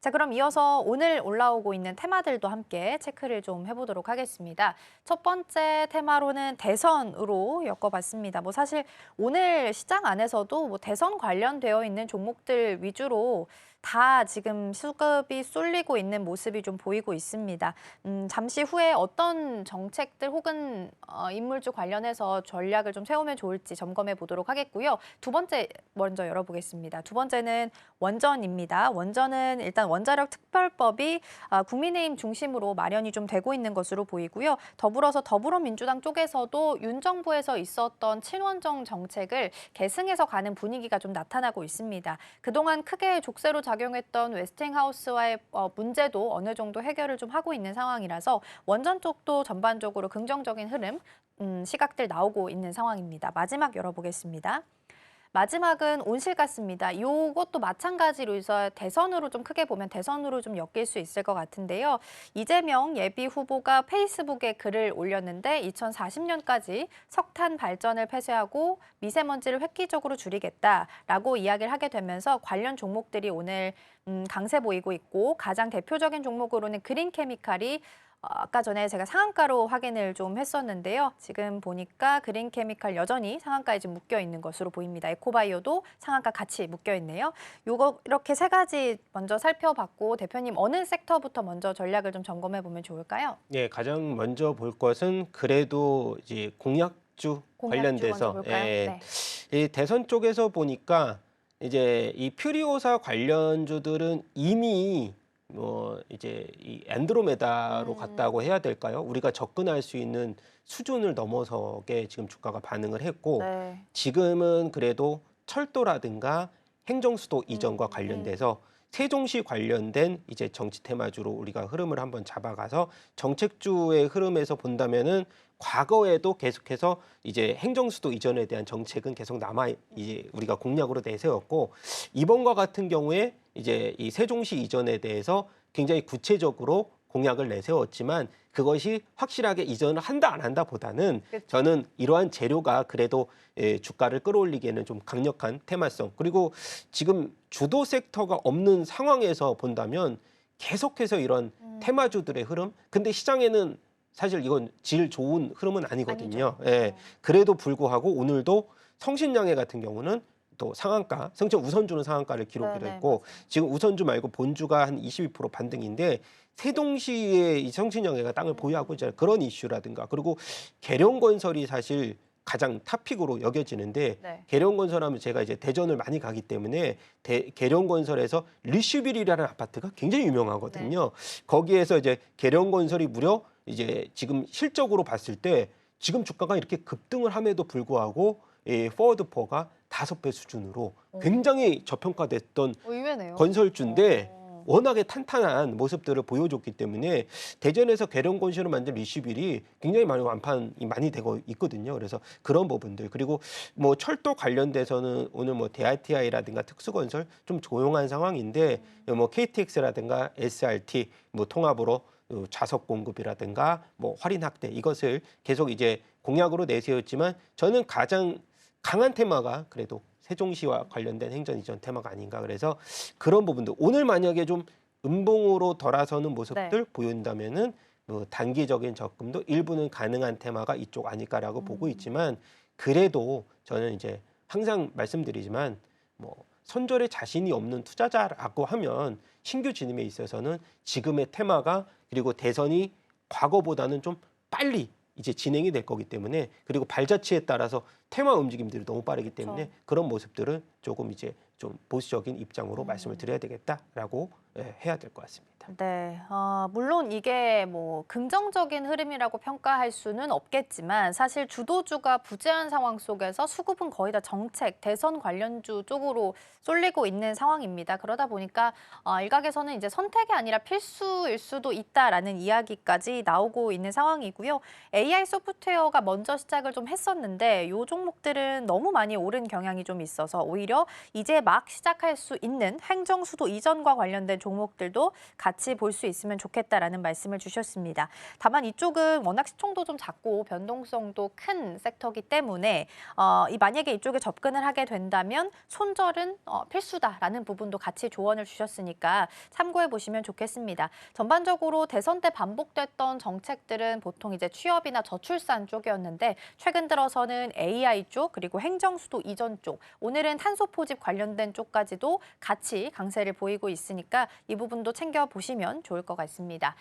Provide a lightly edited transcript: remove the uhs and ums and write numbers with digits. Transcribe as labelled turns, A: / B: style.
A: 자, 그럼 이어서 오늘 올라오고 있는 테마들도 함께 체크를 좀 해보도록 하겠습니다. 첫 번째 테마로는 대선으로 엮어봤습니다. 뭐 사실 오늘 시장 안에서도 뭐 대선 관련되어 있는 종목들 위주로 다 지금 수급이 쏠리고 있는 모습이 좀 보이고 있습니다. 잠시 후에 어떤 정책들 혹은 인물주 관련해서 전략을 좀 세우면 좋을지 점검해 보도록 하겠고요. 두 번째 먼저 열어보겠습니다. 두 번째는 원전입니다. 원전은 일단 원자력 특별법이 국민의힘 중심으로 마련이 좀 되고 있는 것으로 보이고요. 더불어서 더불어민주당 쪽에서도 윤 정부에서 있었던 친원정 정책을 계승해서 가는 분위기가 좀 나타나고 있습니다. 그동안 크게 족쇄로 작용했던 웨스팅하우스와의 문제도 어느 정도 해결을 좀 하고 있는 상황이라서 원전 쪽도 전반적으로 긍정적인 흐름, 시각들 나오고 있는 상황입니다. 마지막 열어보겠습니다. 마지막은 온실가스입니다. 이것도 마찬가지로 해서 대선으로 좀 크게 보면 대선으로 좀 엮일 수 있을 것 같은데요. 이재명 예비 후보가 페이스북에 글을 올렸는데 2040년까지 석탄 발전을 폐쇄하고 미세먼지를 획기적으로 줄이겠다라고 이야기를 하게 되면서 관련 종목들이 오늘 강세 보이고 있고 가장 대표적인 종목으로는 그린케미칼이 아까 전에 제가 상한가로 확인을 좀 했었는데요. 지금 보니까 그린케미칼 여전히 상한가에 좀 묶여 있는 것으로 보입니다. 에코바이오도 상한가 같이 묶여 있네요. 이렇게 세 가지 먼저 살펴봤고 대표님 어느 섹터부터 먼저 전략을 좀 점검해 보면 좋을까요?
B: 예, 가장 먼저 볼 것은 그래도 이제 공약주
A: 공약주 먼저
B: 관련돼서
A: 볼까요? 네.
B: 이 대선 쪽에서 보니까 이제 이 퓨리오사 관련주들은 이미 뭐 이제 이 안드로메다로 갔다고 해야 될까요? 우리가 접근할 수 있는 수준을 넘어서게 지금 주가가 반응을 했고
A: 네.
B: 지금은 그래도 철도라든가 행정수도 이전과
A: 음,
B: 관련돼서 세종시 관련된 이제 정치 테마주로 우리가 흐름을 한번 잡아가서 정책주의 흐름에서 본다면은 과거에도 계속해서 이제 행정수도 이전에 대한 정책은 계속 남아 이제 우리가 공약으로 내세웠고 이번과 같은 경우에 이제 이 세종시 이전에 대해서 굉장히 구체적으로 공약을 내세웠지만 그것이 확실하게 이전을 한다 안 한다 보다는
A: 그렇죠.
B: 저는 이러한 재료가 그래도 주가를 끌어올리기에는 좀 강력한 테마성 그리고 지금 주도 섹터가 없는 상황에서 본다면 계속해서 이런 테마주들의 흐름 근데 시장에는 사실 이건 질 좋은 흐름은 아니거든요.
A: 아니죠.
B: 예. 그래도 불구하고 오늘도 성신양해 같은 경우는 또 상한가, 성적 우선주는 상한가를 기록을
A: 네네,
B: 했고
A: 맞아요.
B: 지금 우선주 말고 본주가 한 22% 반등인데 세동시에 이 성신양해가 땅을 보유하고 있잖아요. 그런 이슈라든가 그리고 계룡건설이 사실 가장 탑픽으로 여겨지는데
A: 네.
B: 계룡건설하면 제가 이제 대전을 많이 가기 때문에 계룡건설에서 리슈빌이라는 아파트가 굉장히 유명하거든요. 거기에서 이제 계룡건설이 무려 이제 지금 실적으로 봤을 때 지금 주가가 이렇게 급등을 함에도 불구하고 이 포워드4가 5배 수준으로 굉장히 저평가됐던
A: 의외네요.
B: 건설주인데
A: 어.
B: 워낙에 탄탄한 모습들을 보여줬기 때문에 대전에서 계룡건설을 만든 리슈빌이 굉장히 많이 완판이 많이 되고 있거든요. 그래서 그런 부분들 그리고 뭐 철도 관련돼서는 오늘 뭐 DRTI라든가 특수건설 좀 조용한 상황인데 뭐 KTX라든가 SRT 뭐 통합으로 좌석 공급이라든가 뭐 할인 확대 이것을 계속 이제 공약으로 내세웠지만 저는 가장 강한 테마가 그래도 세종시와 관련된 행전 이전 테마가 아닌가 그래서 그런 부분도 오늘 만약에 좀 음봉으로 돌아서는 모습들 보인다면은 뭐 단기적인 접근도 일부는 가능한 테마가 이쪽 아닐까라고 보고 있지만 그래도 저는 이제 항상 말씀드리지만 뭐 손절에 자신이 없는 투자자라고 하면 신규 진입에 있어서는 지금의 테마가 그리고 대선이 과거보다는 좀 빨리 이제 진행이 될 거기 때문에 그리고 발자취에 따라서 테마 움직임들이 너무 빠르기 때문에 그런 모습들은 조금 이제 좀 보수적인 입장으로 말씀을 드려야 되겠다라고 해야 될 것 같습니다.
A: 네, 물론 이게 뭐 긍정적인 흐름이라고 평가할 수는 없겠지만 사실 주도주가 부재한 상황 속에서 수급은 거의 다 정책, 대선 관련주 쪽으로 쏠리고 있는 상황입니다. 그러다 보니까 일각에서는 이제 선택이 아니라 필수일 수도 있다라는 이야기까지 나오고 있는 상황이고요. AI 소프트웨어가 먼저 시작을 좀 했었는데 이 종목들은 너무 많이 오른 경향이 좀 있어서 오히려 이제 막 시작할 수 있는 행정수도 이전과 관련된 종목들도 같이 볼 수 있으면 좋겠다라는 말씀을 주셨습니다. 다만 이쪽은 워낙 시총도 좀 작고 변동성도 큰 섹터이기 때문에 만약에 이쪽에 접근을 하게 된다면 손절은 필수다라는 부분도 같이 조언을 주셨으니까 참고해 보시면 좋겠습니다. 전반적으로 대선 때 반복됐던 정책들은 보통 이제 취업이나 저출산 쪽이었는데 최근 들어서는 AI 쪽 그리고 행정수도 이전 쪽, 오늘은 탄소 포집 관련된 쪽까지도 같이 강세를 보이고 있으니까 이 부분도 챙겨 보시면 좋을 것 같습니다.